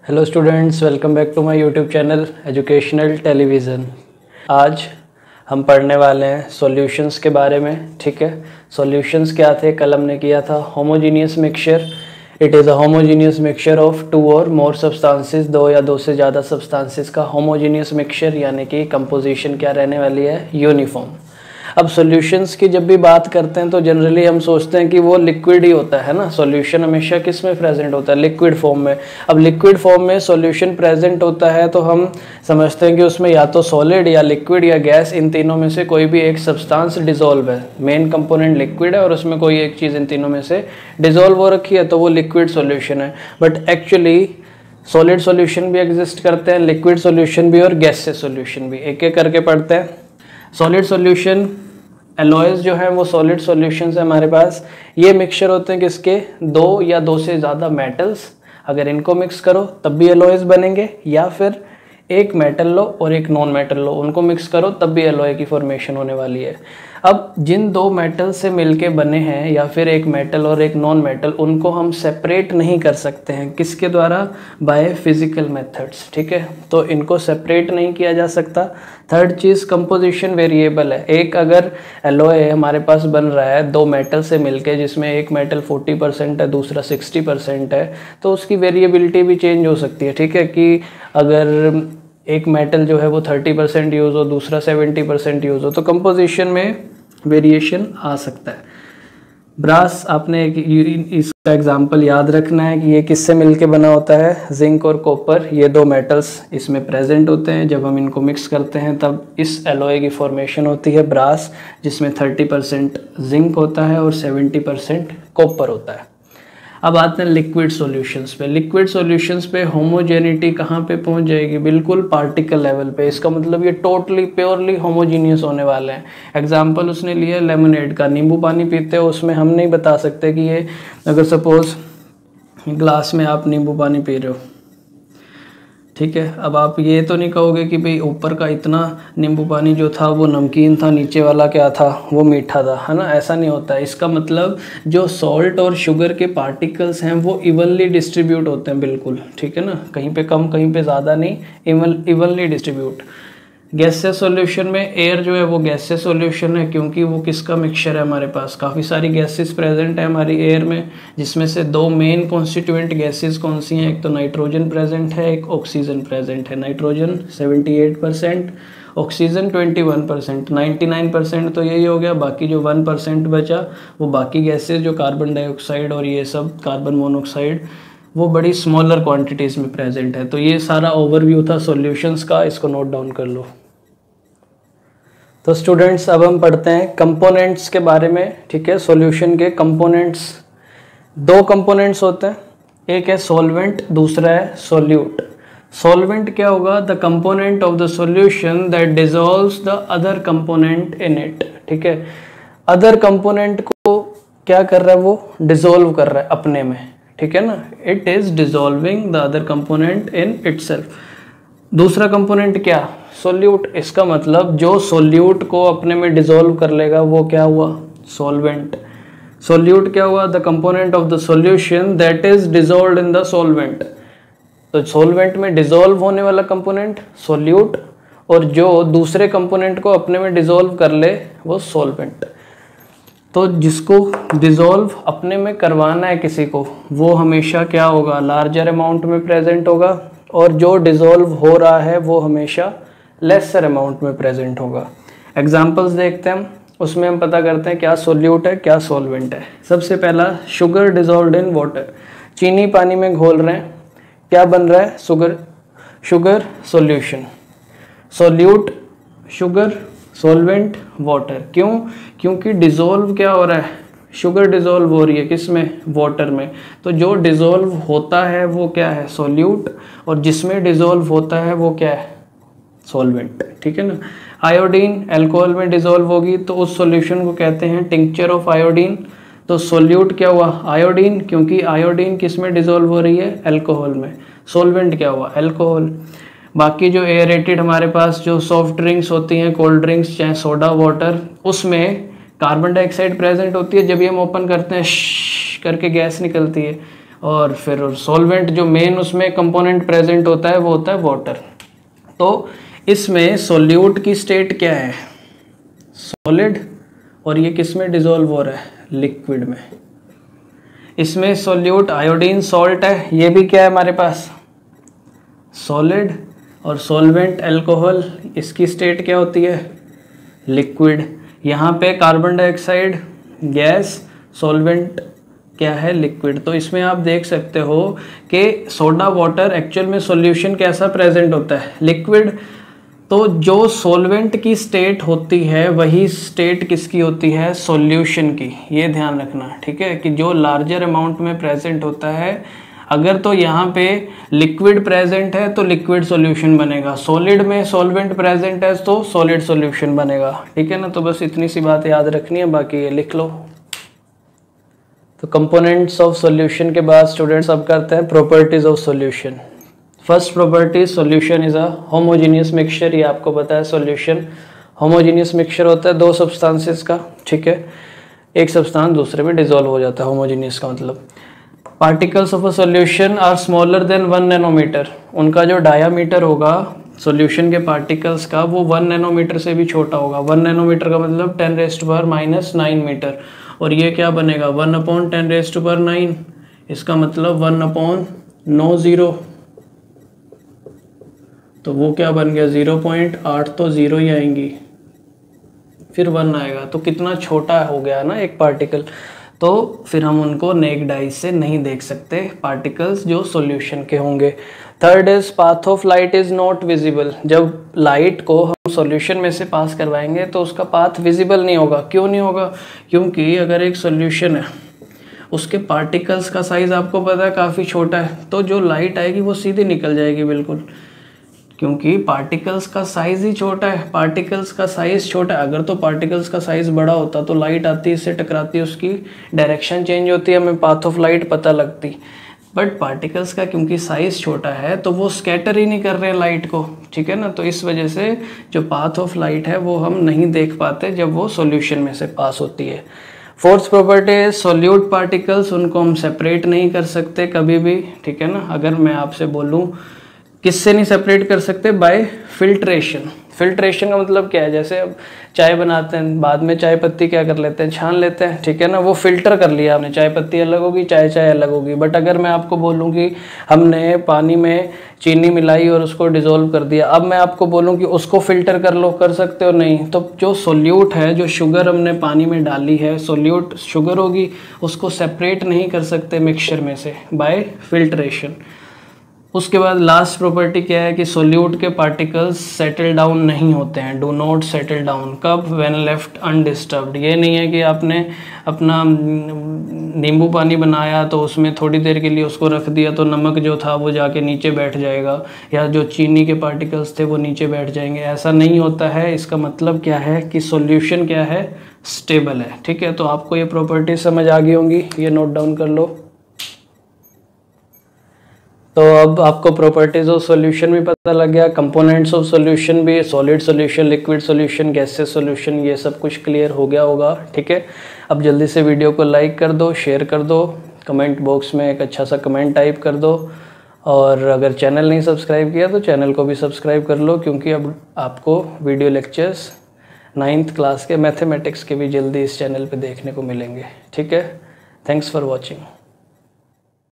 Hello students, welcome back to my YouTube channel educational television. आज हम पढ़ने वाले हैं सॉल्यूशंस के बारे में। ठीक है, सॉल्यूशंस क्या थे? कल हमने किया था homogeneous mixture. It is a homogeneous mixture of two or more substances, दो या दो से ज़्यादा सब्सटेंसेस का होमोजीनियस मिक्सचर, यानी कि कंपोजिशन क्या रहने वाली है? यूनिफॉर्म। अब सॉल्यूशंस की जब भी बात करते हैं तो जनरली हम सोचते हैं कि वो लिक्विड ही होता है ना। सॉल्यूशन हमेशा किस में प्रेजेंट होता है? लिक्विड फॉर्म में। अब लिक्विड फॉर्म में सॉल्यूशन प्रेजेंट होता है तो हम समझते हैं कि उसमें या तो सॉलिड या लिक्विड या गैस, इन तीनों में से कोई भी एक सब्सटेंस डिसॉल्व है। मेन कंपोनेंट लिक्विड है और उसमें कोई एक चीज़ इन तीनों में से डिसॉल्व हो रखी है तो वो लिक्विड सॉल्यूशन है। बट एक्चुअली सॉलिड सॉल्यूशन भी एग्जिस्ट करते हैं, लिक्विड सॉल्यूशन भी और गैसेस सॉल्यूशन भी। एक एक करके पढ़ते हैं। सॉलिड सॉल्यूशन एलॉयज जो है वो सॉलिड सॉल्यूशंस है हमारे पास। ये मिक्सचर होते हैं किसके? दो या दो से ज़्यादा मेटल्स, अगर इनको मिक्स करो तब भी एलॉयज बनेंगे, या फिर एक मेटल लो और एक नॉन मेटल लो, उनको मिक्स करो तब भी एलॉय की फॉर्मेशन होने वाली है। अब जिन दो मेटल से मिलके बने हैं या फिर एक मेटल और एक नॉन मेटल, उनको हम सेपरेट नहीं कर सकते हैं। किसके द्वारा? By physical methods. ठीक है, तो इनको सेपरेट नहीं किया जा सकता। थर्ड चीज़, कंपोजिशन वेरिएबल है। एक अगर एलॉय हमारे पास बन रहा है दो मेटल से मिलके, जिसमें एक मेटल 40% है, दूसरा 60% है, तो उसकी वेरिएबिलिटी भी चेंज हो सकती है। ठीक है, कि अगर एक मेटल जो है वो 30% यूज़ हो, दूसरा 70% यूज़ हो, तो कंपोजिशन में वेरिएशन आ सकता है। ब्रास, आपने इसका एग्जांपल याद रखना है कि ये किससे मिलके बना होता है? जिंक और कॉपर, ये दो मेटल्स इसमें प्रेजेंट होते हैं। जब हम इनको मिक्स करते हैं तब इस एलॉय की फॉर्मेशन होती है ब्रास, जिसमें 30% जिंक होता है और 70% कॉपर होता है। अब आते हैं लिक्विड सॉल्यूशंस पे। लिक्विड सॉल्यूशंस पे होमोजेनिटी कहाँ पे पहुँच जाएगी? बिल्कुल पार्टिकल लेवल पे। इसका मतलब ये टोटली प्योरली होमोजीनियस होने वाले हैं। एग्जांपल उसने लिया लेमनेड का। नींबू पानी पीते हो, उसमें हम नहीं बता सकते कि ये, अगर सपोज ग्लास में आप नींबू पानी पी रहे हो, ठीक है, अब आप ये तो नहीं कहोगे कि भाई ऊपर का इतना नींबू पानी जो था वो नमकीन था, नीचे वाला क्या था? वो मीठा था, है ना। ऐसा नहीं होता है। इसका मतलब जो सॉल्ट और शुगर के पार्टिकल्स हैं वो इवनली डिस्ट्रीब्यूट होते हैं, बिल्कुल। ठीक है ना, कहीं पे कम कहीं पे ज़्यादा नहीं, इवनली डिस्ट्रीब्यूट। गैसेस सॉल्यूशन में एयर जो है वो गैसेस सॉल्यूशन है, क्योंकि वो किसका मिक्सचर है? हमारे पास काफ़ी सारी गैसेस प्रेजेंट है हमारी एयर में, जिसमें से दो मेन कॉन्स्टिट्यूएंट गैसेस कौन सी हैं? एक तो नाइट्रोजन प्रेजेंट है, एक ऑक्सीजन प्रेजेंट है। नाइट्रोजन 78%, ऑक्सीजन 21%, 99% तो यही हो गया। बाकी जो 1% बचा वो बाकी गैसेस जो कार्बन डाइऑक्साइड और ये सब कार्बन मोनोऑक्साइड, वो बड़ी स्मॉलर क्वांटिटीज़ में प्रेजेंट है। तो ये सारा ओवरव्यू था सॉल्यूशंस का, इसको नोट डाउन कर लो। तो स्टूडेंट्स, अब हम पढ़ते हैं कंपोनेंट्स के बारे में। ठीक है, सॉल्यूशन के कंपोनेंट्स, दो कंपोनेंट्स होते हैं, एक है सॉल्वेंट, दूसरा है सॉल्यूट। सॉल्वेंट क्या होगा? The component of the solution that dissolves the other component in it. ठीक है, अदर कंपोनेंट को क्या कर रहा है? वो डिसॉल्व कर रहा है अपने में। ठीक है ना, it is dissolving the other component in itself. दूसरा कंपोनेंट क्या? सोल्यूट। इसका मतलब जो सोल्यूट को अपने में डिसॉल्व कर लेगा वो क्या हुआ? सॉल्वेंट। सोल्यूट क्या हुआ? The component of the solution that is dissolved in the solvent. तो सॉल्वेंट में डिसॉल्व होने वाला कंपोनेंट सोल्यूट, और जो दूसरे कंपोनेंट को अपने में डिसॉल्व कर ले वो सॉल्वेंट। तो जिसको डिसॉल्व अपने में करवाना है किसी को, वो हमेशा क्या होगा? लार्जर अमाउंट में प्रेजेंट होगा, और जो डिसॉल्व हो रहा है वो हमेशा लेसर अमाउंट में प्रेजेंट होगा। एग्जांपल्स देखते हैं हम, उसमें हम पता करते हैं क्या सोल्यूट है क्या सॉल्वेंट है। सबसे पहला, शुगर डिसॉल्व्ड इन वाटर। चीनी पानी में घोल रहे हैं, क्या बन रहा है? Sugar solution. Solute sugar, solvent water. क्यों? क्योंकि डिसॉल्व क्या हो रहा है? शुगर डिसॉल्व हो रही है किसमें? वाटर में। तो जो डिसॉल्व होता है वो क्या है? सोल्यूट, और जिसमें डिसॉल्व होता है वो क्या है? सॉल्वेंट। ठीक है ना। आयोडीन अल्कोहल में डिसॉल्व होगी तो उस सॉल्यूशन को कहते हैं टिंक्चर ऑफ आयोडीन। तो सोल्यूट क्या हुआ? आयोडीन, क्योंकि आयोडीन किस में डिसॉल्व हो रही है? अल्कोहल में। सॉल्वेंट क्या हुआ? अल्कोहल। बाकी जो एयरेटेड हमारे पास जो सॉफ्ट ड्रिंक्स होती हैं, कोल्ड ड्रिंक्स चाहे सोडा वाटर, उसमें कार्बन डाइऑक्साइड प्रेजेंट होती है। जब ये हम ओपन करते हैं करके गैस निकलती है, और फिर सॉल्वेंट जो मेन उसमें कंपोनेंट प्रेजेंट होता है वो होता है वाटर। तो इसमें सोल्यूट की स्टेट क्या है, सॉलिड, और ये किस में डिजोल्व हो रहा है, लिक्विड में। इसमें सोल्यूट आयोडीन सॉल्ट है, ये भी क्या है हमारे पास, सॉलिड, और सॉल्वेंट अल्कोहल, इसकी स्टेट क्या होती है, लिक्विड। यहाँ पे कार्बन डाइऑक्साइड गैस, सॉल्वेंट क्या है, लिक्विड। तो इसमें आप देख सकते हो कि सोडा वाटर एक्चुअल में सॉल्यूशन कैसा प्रेजेंट होता है, लिक्विड। तो जो सॉल्वेंट की स्टेट होती है वही स्टेट किसकी होती है, सॉल्यूशन की। ये ध्यान रखना, ठीक है, कि जो लार्जर अमाउंट में प्रेजेंट होता है, अगर तो यहाँ पे लिक्विड प्रेजेंट है तो लिक्विड सॉल्यूशन बनेगा, सॉलिड में सॉल्वेंट प्रेजेंट है तो सॉलिड सॉल्यूशन बनेगा, ठीक है ना। तो बस इतनी सी बात याद रखनी है, बाकी ये लिख लो। तो कंपोनेंट्स ऑफ सॉल्यूशन के बाद स्टूडेंट्स अब करते हैं properties of solution. First property, solution is a homogeneous mixture. ये आपको पता है, सॉल्यूशन होमोजेनियस मिक्सचर होता है दो सब्सटेंसेस का, ठीक है, एक सब्सटेंस दूसरे में डिसॉल्व हो जाता है, होमोजेनियस का मतलब। Particles of a solution are smaller than 1 nanometre. उनका जो डायामीटर होगा सॉल्यूशन के पार्टिकल्स का वो 1 नैनोमीटर से भी छोटा होगा। 1 नैनोमीटर का मतलब 10⁻⁹ मीटर, और ये क्या बनेगा, 1/10⁹ इसका मतलब 1/90। तो वो क्या बन गया, 0.8, तो 0 ही आएंगी, फिर 1 आएगा। तो कितना छोटा हो गया ना एक पार्टिकल। तो फिर हम उनको नेक्ड आई से नहीं देख सकते पार्टिकल्स जो सॉल्यूशन के होंगे। Third is path of light is not visible. जब लाइट को हम सॉल्यूशन में से पास करवाएंगे तो उसका पाथ विजिबल नहीं होगा। क्यों नहीं होगा, क्योंकि अगर एक सॉल्यूशन है उसके पार्टिकल्स का साइज आपको पता है काफ़ी छोटा है, तो जो लाइट आएगी वो सीधी निकल जाएगी बिल्कुल, क्योंकि पार्टिकल्स का साइज ही छोटा है। पार्टिकल्स का साइज छोटा है, अगर तो पार्टिकल्स का साइज बड़ा होता तो लाइट आती, इससे टकराती, उसकी डायरेक्शन चेंज होती है, हमें पाथ ऑफ लाइट पता लगती। बट पार्टिकल्स का क्योंकि साइज छोटा है तो वो स्कैटर ही नहीं कर रहे लाइट को, ठीक है ना। तो इस वजह से जो पाथ ऑफ लाइट है वो हम नहीं देख पाते जब वो सॉल्यूशन में से पास होती है। फोर्थ प्रॉपर्टी है सॉल्यूट पार्टिकल्स, उनको हम सेपरेट नहीं कर सकते कभी भी, ठीक है ना। अगर मैं आपसे बोलूँ किससे नहीं सेपरेट कर सकते, बाय फिल्ट्रेशन। फिल्ट्रेशन का मतलब क्या है, जैसे अब चाय बनाते हैं, बाद में चाय पत्ती क्या कर लेते हैं, छान लेते हैं, ठीक है ना। वो फिल्टर कर लिया आपने, चाय पत्ती अलग होगी, चाय अलग होगी। बट अगर मैं आपको बोलूँ कि हमने पानी में चीनी मिलाई और उसको डिज़ोल्व कर दिया, अब मैं आपको बोलूँ कि उसको फिल्टर कर लो, कर सकते हो नहीं। तो जो सोल्यूट है, जो शुगर हमने पानी में डाली है, सोल्यूट शुगर होगी, उसको सेपरेट नहीं कर सकते मिक्सचर में से बाय फिल्ट्रेशन। उसके बाद लास्ट प्रॉपर्टी क्या है कि सोल्यूट के पार्टिकल्स सेटल डाउन नहीं होते हैं, डू नॉट सेटल डाउन। कब, व्हेन लेफ्ट अनडिस्टर्ब्ड। ये नहीं है कि आपने अपना नींबू पानी बनाया तो उसमें थोड़ी देर के लिए उसको रख दिया तो नमक जो था वो जाके नीचे बैठ जाएगा, या जो चीनी के पार्टिकल्स थे वो नीचे बैठ जाएंगे, ऐसा नहीं होता है। इसका मतलब क्या है कि सॉल्यूशन क्या है, स्टेबल है, ठीक है। तो आपको ये प्रॉपर्टी समझ आ गई होंगी, ये नोट डाउन कर लो। तो अब आपको प्रॉपर्टीज ऑफ सॉल्यूशन भी पता लग गया, कंपोनेंट्स ऑफ सॉल्यूशन भी, solid solution, liquid solution, gases solution, ये सब कुछ क्लियर हो गया होगा, ठीक है। अब जल्दी से वीडियो को लाइक कर दो, शेयर कर दो, कमेंट बॉक्स में एक अच्छा सा कमेंट टाइप कर दो, और अगर चैनल नहीं सब्सक्राइब किया तो चैनल को भी सब्सक्राइब कर लो, क्योंकि अब आपको वीडियो लेक्चर्स 9th क्लास के मैथमेटिक्स के भी जल्दी इस चैनल पर देखने को मिलेंगे, ठीक है। Thanks for watching.